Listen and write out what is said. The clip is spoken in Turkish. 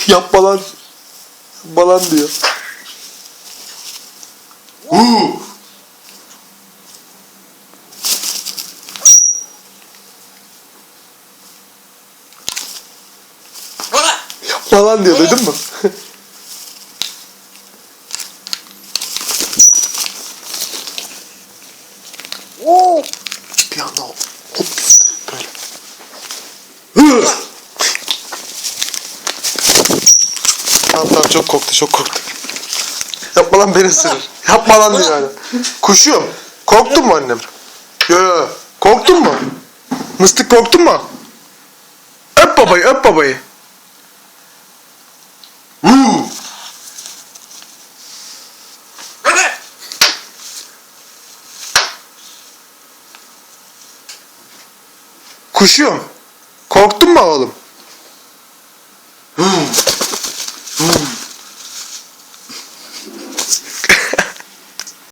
Yapma lan. Yapma lan diyor. Yapma lan diyor, duydun mu? Bir anda hop işte böyle. Tamam çok korktu. Yapma lan, beni ısırır. Yapma lan diyor yani. Kuşum, korktun mu annem? Yo. Korktun mu? Mıstık, korktun mu? Öp babayı. Kuşum, korktun mu oğlum?